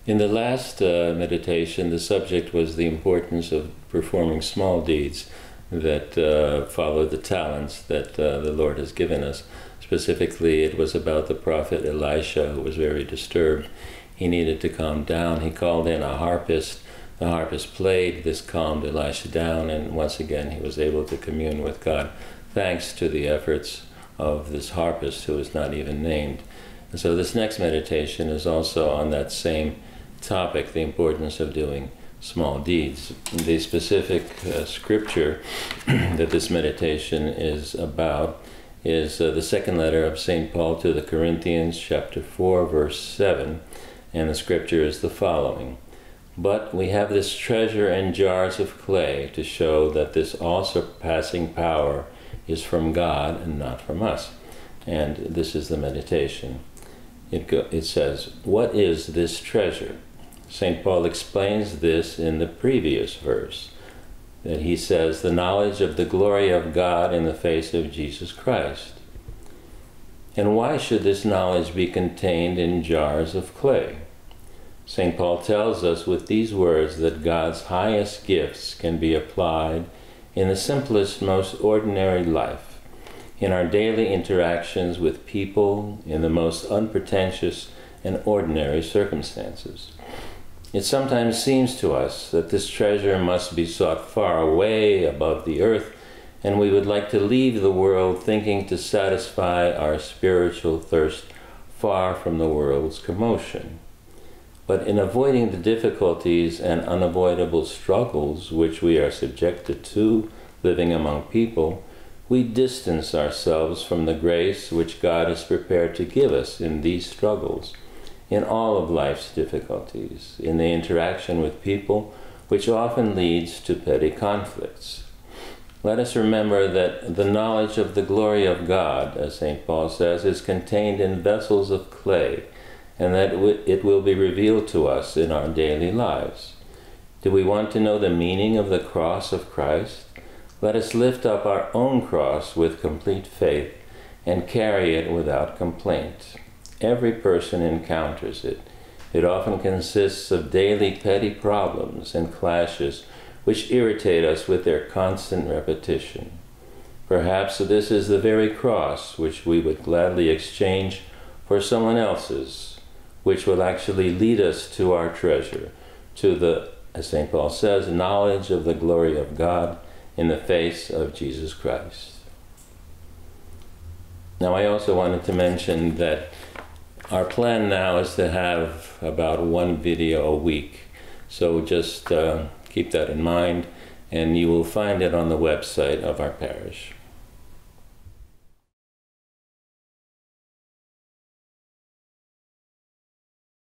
In the last meditation, the subject was the importance of performing small deeds that follow the talents that the Lord has given us. Specifically, it was about the prophet Elisha, who was very disturbed. He needed to calm down. He called in a harpist. The harpist played. This calmed Elisha down, and once again he was able to commune with God, thanks to the efforts of this harpist, who is not even named. And so this next meditation is also on that same topic, the importance of doing small deeds. The specific scripture that this meditation is about is the second letter of St. Paul to the Corinthians, chapter 4, verse 7, and the scripture is the following: "But we have this treasure in jars of clay to show that this all-surpassing power is from God and not from us." And this is the meditation. It says, what is this treasure? St. Paul explains this in the previous verse, that he says, the knowledge of the glory of God in the face of Jesus Christ. And why should this knowledge be contained in jars of clay? St. Paul tells us with these words that God's highest gifts can be applied in the simplest, most ordinary life, in our daily interactions with people, in the most unpretentious and ordinary circumstances. It sometimes seems to us that this treasure must be sought far away above the earth, and we would like to leave the world thinking to satisfy our spiritual thirst far from the world's commotion. But in avoiding the difficulties and unavoidable struggles which we are subjected to living among people, we distance ourselves from the grace which God is prepared to give us in these struggles, in all of life's difficulties, in the interaction with people, which often leads to petty conflicts. Let us remember that the knowledge of the glory of God, as St. Paul says, is contained in vessels of clay, and that it will be revealed to us in our daily lives. Do we want to know the meaning of the cross of Christ? Let us lift up our own cross with complete faith and carry it without complaint. Every person encounters it. It often consists of daily petty problems and clashes which irritate us with their constant repetition. Perhaps this is the very cross which we would gladly exchange for someone else's, which will actually lead us to our treasure, to the, as St. Paul says, knowledge of the glory of God in the face of Jesus Christ. Now, I also wanted to mention that our plan now is to have about one video a week. So just keep that in mind, and you will find it on the website of our parish.